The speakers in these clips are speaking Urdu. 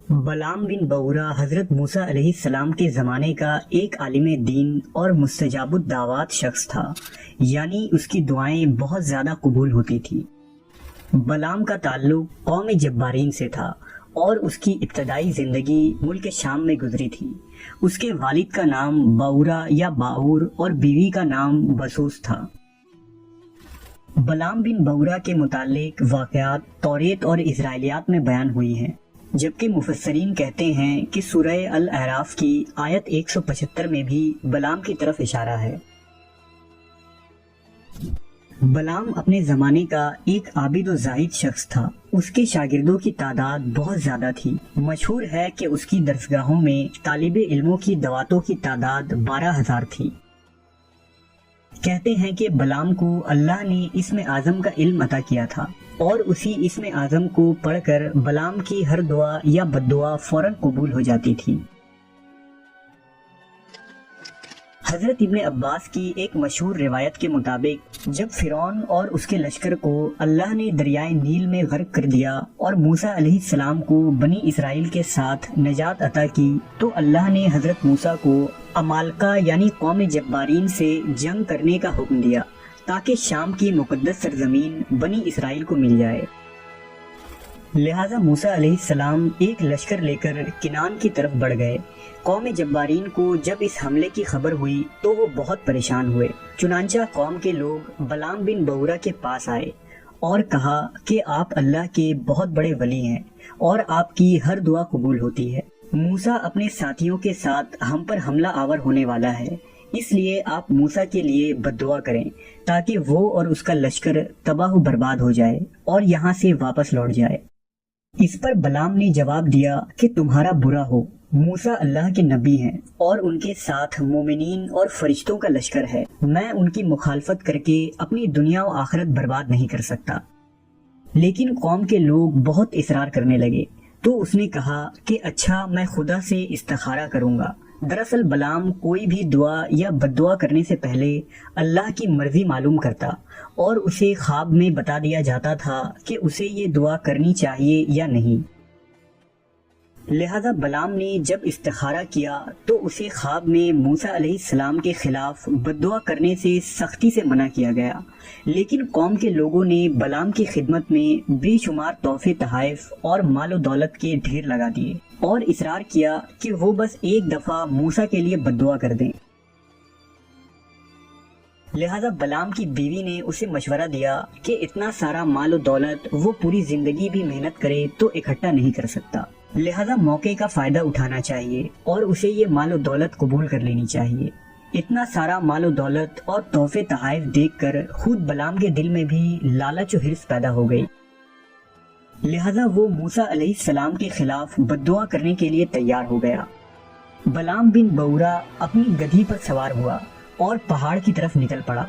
بلعام بن بورا حضرت موسیٰ علیہ السلام کے زمانے کا ایک عالم دین اور مستجاب الدعوات شخص تھا، یعنی اس کی دعائیں بہت زیادہ قبول ہوتی تھی۔ بلعام کا تعلق قوم جبارین سے تھا اور اس کی ابتدائی زندگی ملک شام میں گزری تھی۔ اس کے والد کا نام بورا یا باور اور بیوی کا نام بسوس تھا۔ بلعام بن بورا کے متعلق واقعات توریت اور اسرائیلیات میں بیان ہوئی ہیں، جبکہ مفسرین کہتے ہیں کہ سورہ الاعراف کی آیت 175 میں بھی بلعام کی طرف اشارہ ہے۔ بلعام اپنے زمانے کا ایک عابد و زاہد شخص تھا۔ اس کے شاگردوں کی تعداد بہت زیادہ تھی۔ مشہور ہے کہ اس کی درسگاہوں میں طالب علموں کی دواتوں کی تعداد 12,000 تھی۔ کہتے ہیں کہ بلعام کو اللہ نے اسم اعظم کا علم عطا کیا تھا اور اسی اسم اعظم کو پڑھ کر بلعام کی ہر دعا یا بد دعا فوراً قبول ہو جاتی تھی۔ حضرت ابن عباس کی ایک مشہور روایت کے مطابق جب فرعون اور اس کے لشکر کو اللہ نے دریائے نیل میں غرق کر دیا اور موسیٰ علیہ السلام کو بنی اسرائیل کے ساتھ نجات عطا کی، تو اللہ نے حضرت موسیٰ کو عمالقہ یعنی قوم جبارین سے جنگ کرنے کا حکم دیا تاکہ شام کی مقدس سرزمین بنی اسرائیل کو مل جائے۔ لہٰذا موسیٰ علیہ السلام ایک لشکر لے کر کنعان کی طرف بڑھ گئے۔ قوم جبارین کو جب اس حملے کی خبر ہوئی تو وہ بہت پریشان ہوئے۔ چنانچہ قوم کے لوگ بلعام بن بورا کے پاس آئے اور کہا کہ آپ اللہ کے بہت بڑے ولی ہیں اور آپ کی ہر دعا قبول ہوتی ہے۔ موسیٰ اپنے ساتھیوں کے ساتھ ہم پر حملہ آور ہونے والا ہے، اس لیے آپ موسیٰ کے لیے بد دعا کریں تاکہ وہ اور اس کا لشکر تباہ و برباد ہو جائے اور یہاں سے واپس لوٹ جائے۔ اس پر بلعام نے جواب دیا کہ تمہارا برا ہو، موسیٰ اللہ کے نبی ہیں اور ان کے ساتھ مومنین اور فرشتوں کا لشکر ہے، میں ان کی مخالفت کر کے اپنی دنیا و آخرت برباد نہیں کر سکتا۔ لیکن قوم کے لوگ بہت اصرار کرنے لگے تو اس نے کہا کہ اچھا میں خدا سے استخارہ کروں گا۔ دراصل بلعام کوئی بھی دعا یا بد دعا کرنے سے پہلے اللہ کی مرضی معلوم کرتا اور اسے خواب میں بتا دیا جاتا تھا کہ اسے یہ دعا کرنی چاہیے یا نہیں۔ لہذا بلعام نے جب استخارہ کیا تو اسے خواب میں موسیٰ علیہ السلام کے خلاف بد دعا کرنے سے سختی سے منع کیا گیا، لیکن قوم کے لوگوں نے بلعام کی خدمت میں بے شمار تحفے تحائف اور مال و دولت کے ڈھیر لگا دیے اور اصرار کیا کہ وہ بس ایک دفعہ موسیٰ کے لیے بد دعا کر دیں۔ لہذا بلعام کی بیوی نے اسے مشورہ دیا کہ اتنا سارا مال و دولت وہ پوری زندگی بھی محنت کرے تو اکٹھا نہیں کر سکتا، لہذا موقع کا فائدہ اٹھانا چاہیے اور اسے یہ مال و دولت قبول کر لینی چاہیے۔ اتنا سارا مال و دولت اور تحفے تحائف دیکھ کر خود بلعام کے دل میں بھی لالچ و حرص پیدا ہو گئی، لہذا وہ موسیٰ علیہ السلام کے خلاف بد دعا کرنے کے لیے تیار ہو گیا۔ بلعام بن بورا اپنی گدھی پر سوار ہوا اور پہاڑ کی طرف نکل پڑا،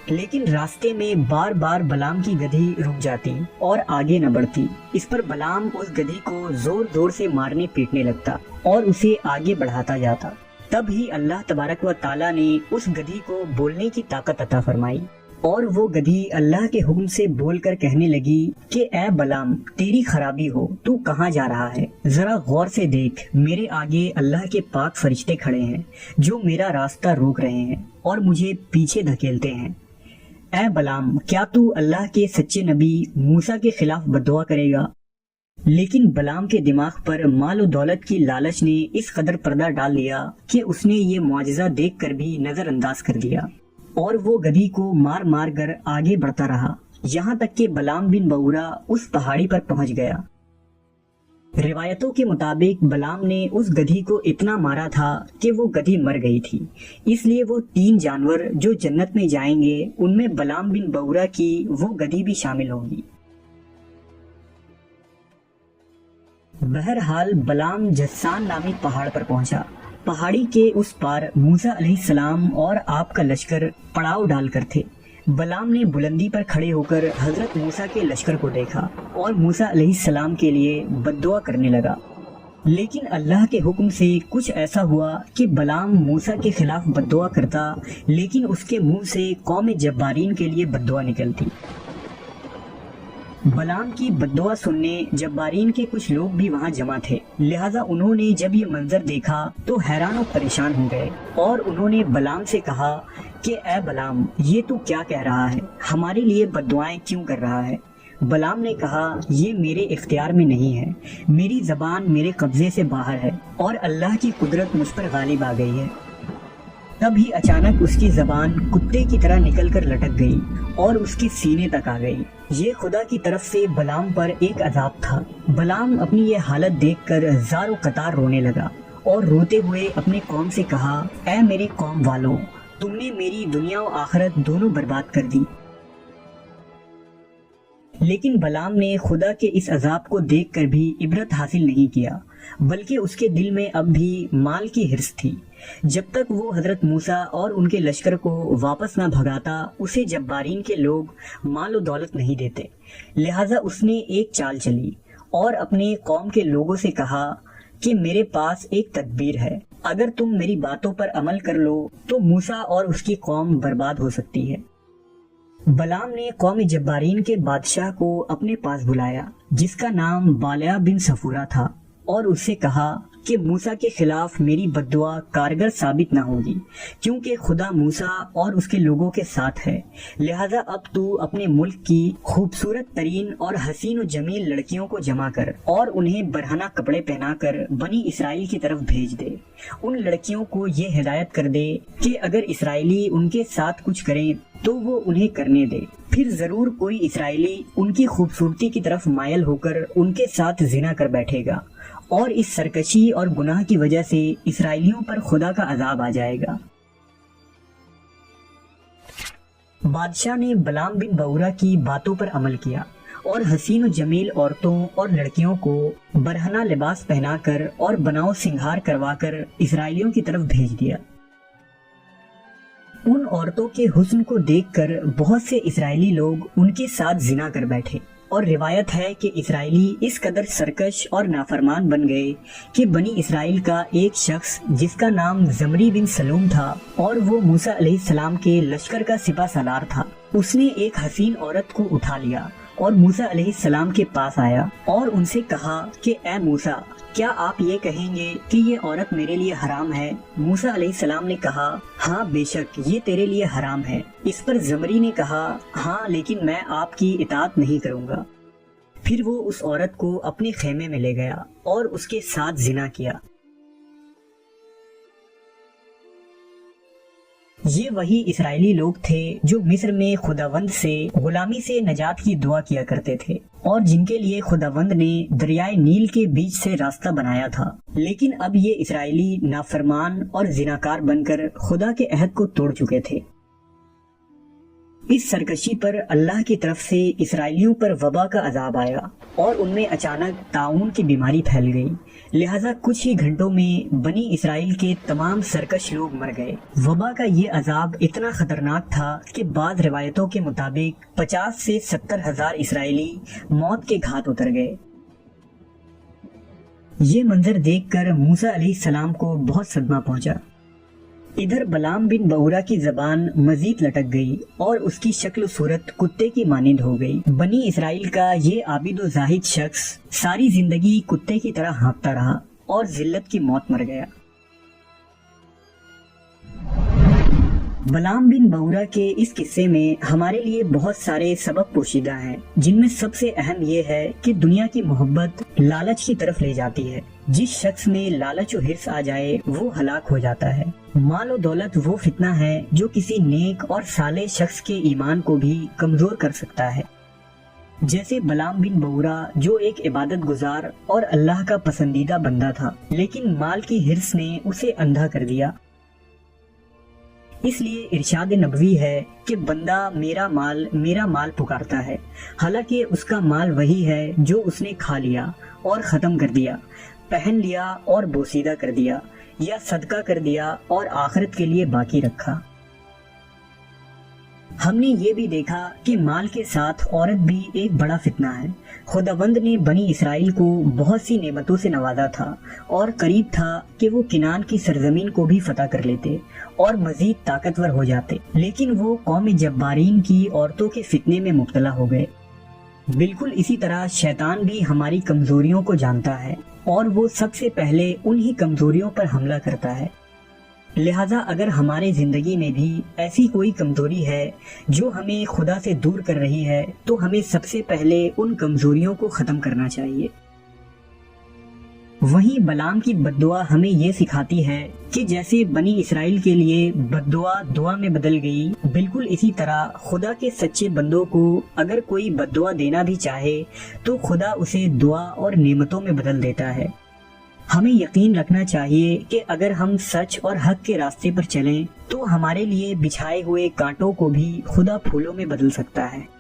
لیکن راستے میں بار بار بلعام کی گدھی رک جاتی اور آگے نہ بڑھتی۔ اس پر بلعام اس گدھی کو زور زور سے مارنے پیٹنے لگتا اور اسے آگے بڑھاتا جاتا۔ تب ہی اللہ تبارک و تعالیٰ نے اس گدھی کو بولنے کی طاقت عطا فرمائی اور وہ گدھی اللہ کے حکم سے بول کر کہنے لگی کہ اے بلعام، تیری خرابی ہو، تو کہاں جا رہا ہے؟ ذرا غور سے دیکھ، میرے آگے اللہ کے پاک فرشتے کھڑے ہیں جو میرا راستہ روک رہے ہیں اور مجھے پیچھے دھکیلتے ہیں۔ اے بلعام، کیا تو اللہ کے سچے نبی موسیٰ کے خلاف بد دعا کرے گا؟ لیکن بلعام کے دماغ پر مال و دولت کی لالچ نے اس قدر پردہ ڈال دیا کہ اس نے یہ معجزہ دیکھ کر بھی نظر انداز کر دیا اور وہ گدھی کو مار مار کر آگے بڑھتا رہا، یہاں تک کہ بلعام بن بورا اس پہاڑی پر پہنچ گیا۔ روایتوں کے مطابق بلعام نے اس گدھی کو اتنا مارا تھا کہ وہ گدھی مر گئی تھی، اس لیے وہ 3 جانور جو جنت میں جائیں گے ان میں بلعام بن بورا کی وہ گدھی بھی شامل ہوگی۔ بہرحال بلعام جسان نامی پہاڑ پر پہنچا۔ پہاڑی کے اس پار موسیٰ علیہ السلام اور آپ کا لشکر پڑاؤ ڈال کر تھے۔ بلعام نے بلندی پر کھڑے ہو کر حضرت موسیٰ کے لشکر کو دیکھا اور موسیٰ علیہ السلام کے لیے بد دعا کرنے لگا، لیکن اللہ کے حکم سے کچھ ایسا ہوا کہ بلعام موسیٰ کے خلاف بد دعا کرتا لیکن اس کے منہ سے قوم جبارین کے لیے بد دعا نکلتی۔ بلام کی بددعا سننے جبارین کے کچھ لوگ بھی وہاں جمع تھے، لہٰذا انہوں نے جب یہ منظر دیکھا تو حیران و پریشان ہو گئے اور انہوں نے بلام سے کہا کہ اے بلام، یہ تو کیا کہہ رہا ہے؟ ہمارے لیے بددعائیں کیوں کر رہا ہے؟ بلام نے کہا یہ میرے اختیار میں نہیں ہے، میری زبان میرے قبضے سے باہر ہے اور اللہ کی قدرت مجھ پر غالب آ گئی ہے۔ تب ہی اچانک اس کی زبان کتے کی طرح نکل کر لٹک گئی اور اس کے سینے تک آ گئی۔ یہ خدا کی طرف سے بلام پر ایک عذاب تھا۔ بلام اپنی یہ حالت دیکھ کر زار و قطار رونے لگا اور روتے ہوئے اپنے قوم سے کہا اے میری قوم والو، تم نے میری دنیا و آخرت دونوں برباد کر دی۔ لیکن بلام نے خدا کے اس عذاب کو دیکھ کر بھی عبرت حاصل نہیں کیا، بلکہ اس کے دل میں اب بھی مال کی حرص تھی۔ جب تک وہ حضرت موسیٰ اور ان کے لشکر کو واپس نہ بھگاتا اسے جبارین کے لوگ مال و دولت نہیں دیتے، لہٰذا اس نے ایک چال چلی اور اپنے قوم کے لوگوں سے کہا کہ میرے پاس ایک تدبیر ہے، اگر تم میری باتوں پر عمل کر لو تو موسیٰ اور اس کی قوم برباد ہو سکتی ہے۔ بلام نے قوم جبارین کے بادشاہ کو اپنے پاس بلایا جس کا نام بالیا بن صفورہ تھا اور اس سے کہا کہ موسیٰ کے خلاف میری بددعا کارگر ثابت نہ ہوگی، کیونکہ خدا موسیٰ اور اس کے لوگوں کے ساتھ ہے، لہٰذا اب تو اپنے ملک کی خوبصورت ترین اور حسین و جمیل لڑکیوں کو جمع کر اور انہیں برہنہ کپڑے پہنا کر بنی اسرائیل کی طرف بھیج دے۔ ان لڑکیوں کو یہ ہدایت کر دے کہ اگر اسرائیلی ان کے ساتھ کچھ کریں تو وہ انہیں کرنے دے، پھر ضرور کوئی اسرائیلی ان کی خوبصورتی کی طرف مائل ہو کر ان کے ساتھ زنا کر بیٹھے گا اور اس سرکشی اور گناہ کی وجہ سے اسرائیلیوں پر خدا کا عذاب آ جائے گا۔ بادشاہ نے بلام بن بورا کی باتوں پر عمل کیا اور حسین و جمیل عورتوں اور لڑکیوں کو برہنہ لباس پہنا کر اور بناؤ سنگھار کروا کر اسرائیلیوں کی طرف بھیج دیا۔ ان عورتوں کے حسن کو دیکھ کر بہت سے اسرائیلی لوگ ان کے ساتھ زنا کر بیٹھے، اور روایت ہے کہ اسرائیلی اس قدر سرکش اور نافرمان بن گئے کہ بنی اسرائیل کا ایک شخص جس کا نام زمری بن سلوم تھا اور وہ موسیٰ علیہ السلام کے لشکر کا سپہ سالار تھا، اس نے ایک حسین عورت کو اٹھا لیا اور موسیٰ علیہ السلام کے پاس آیا اور ان سے کہا کہ اے موسیٰ، کیا آپ یہ کہیں گے کہ یہ عورت میرے لیے حرام ہے؟ موسیٰ علیہ السلام نے کہا ہاں بے شک یہ تیرے لیے حرام ہے۔ اس پر زمری نے کہا ہاں لیکن میں آپ کی اطاعت نہیں کروں گا۔ پھر وہ اس عورت کو اپنے خیمے میں لے گیا اور اس کے ساتھ زنا کیا۔ یہ وہی اسرائیلی لوگ تھے جو مصر میں خداوند سے غلامی سے نجات کی دعا کیا کرتے تھے اور جن کے لیے خداوند نے دریائے نیل کے بیچ سے راستہ بنایا تھا، لیکن اب یہ اسرائیلی نافرمان اور زناکار بن کر خدا کے عہد کو توڑ چکے تھے۔ اس سرکشی پر اللہ کی طرف سے اسرائیلیوں پر وبا کا عذاب آیا اور ان میں اچانک طاعون کی بیماری پھیل گئی، لہٰذا کچھ ہی گھنٹوں میں بنی اسرائیل کے تمام سرکش لوگ مر گئے۔ وبا کا یہ عذاب اتنا خطرناک تھا کہ بعض روایتوں کے مطابق 50 سے 70 ہزار اسرائیلی موت کے گھات اتر گئے۔ یہ منظر دیکھ کر موسیٰ علیہ السلام کو بہت صدمہ پہنچا۔ ادھر بلام بن بورا کی زبان مزید لٹک گئی اور اس کی شکل و صورت کتے کی مانند ہو گئی۔ بنی اسرائیل کا یہ عابد و زاہد شخص ساری زندگی کتے کی طرح ہانپتا رہا اور ذلت کی موت مر گیا۔ بلام بن بورا کے اس قصے میں ہمارے لیے بہت سارے سبق پوشیدہ ہیں، جن میں سب سے اہم یہ ہے کہ دنیا کی محبت لالچ کی طرف لے جاتی ہے۔ جس شخص میں لالچ و حرص آ جائے وہ ہلاک ہو جاتا ہے۔ مال و دولت وہ فتنہ ہے جو کسی نیک اور صالح شخص کے ایمان کو بھی کمزور کر سکتا ہے، جیسے بلام بن بورا جو ایک عبادت گزار اور اللہ کا پسندیدہ بندہ تھا، لیکن مال کی حرص نے اسے اندھا کر دیا۔ اس لیے ارشاد نبوی ہے کہ بندہ میرا مال پکارتا ہے، حالانکہ اس کا مال وہی ہے جو اس نے کھا لیا اور ختم کر دیا، پہن لیا اور بوسیدہ کر دیا، یا صدقہ کر دیا اور آخرت کے لیے باقی رکھا۔ ہم نے یہ بھی دیکھا کہ مال کے ساتھ عورت بھی ایک بڑا فتنہ ہے۔ خداوند نے بنی اسرائیل کو بہت سی نعمتوں سے نوازا تھا اور قریب تھا کہ وہ کنان کی سرزمین کو بھی فتح کر لیتے اور مزید طاقتور ہو جاتے، لیکن وہ قوم جبارین کی عورتوں کے فتنے میں مبتلا ہو گئے۔ بالکل اسی طرح شیطان بھی ہماری کمزوریوں کو جانتا ہے اور وہ سب سے پہلے انہی کمزوریوں پر حملہ کرتا ہے۔ لہٰذا اگر ہمارے زندگی میں بھی ایسی کوئی کمزوری ہے جو ہمیں خدا سے دور کر رہی ہے تو ہمیں سب سے پہلے ان کمزوریوں کو ختم کرنا چاہیے۔ وہیں بلعام کی بد دعا ہمیں یہ سکھاتی ہے کہ جیسے بنی اسرائیل کے لیے بد دعا دعا میں بدل گئی، بالکل اسی طرح خدا کے سچے بندوں کو اگر کوئی بد دعا دینا بھی چاہے تو خدا اسے دعا اور نعمتوں میں بدل دیتا ہے۔ ہمیں یقین رکھنا چاہیے کہ اگر ہم سچ اور حق کے راستے پر چلیں تو ہمارے لیے بچھائے ہوئے کانٹوں کو بھی خدا پھولوں میں بدل سکتا ہے۔